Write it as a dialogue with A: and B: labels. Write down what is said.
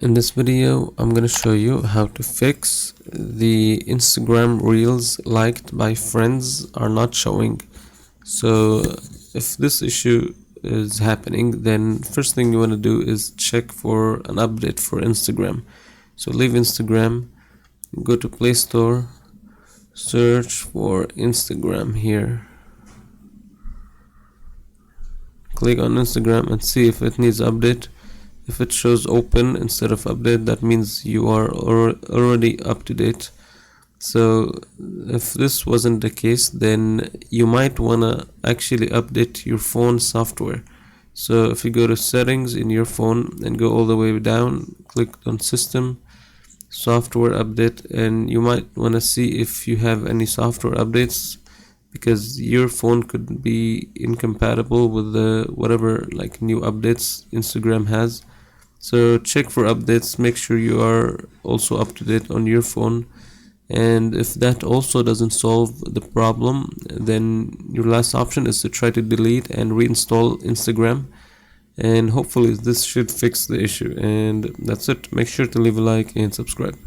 A: In this video, I'm going to show you how to fix the Instagram Reels liked by friends are not showing. So if this issue is happening, then first thing you want to do is check for an update for Instagram. So leave Instagram, go to Play Store, search for Instagram here. Click on Instagram and see if it needs update. If it shows open instead of update, that means you are already up to date. So if this wasn't the case, then you might wanna actually update your phone software. So if you go to settings in your phone and go all the way down, click on system, software update, and you might wanna see if you have any software updates, because your phone could be incompatible with the whatever like new updates Instagram has. So check for updates, make sure you are also up to date on your phone, and if that also doesn't solve the problem, then your last option is to try to delete and reinstall Instagram, and hopefully this should fix the issue. And that's it. Make sure to leave a like and subscribe.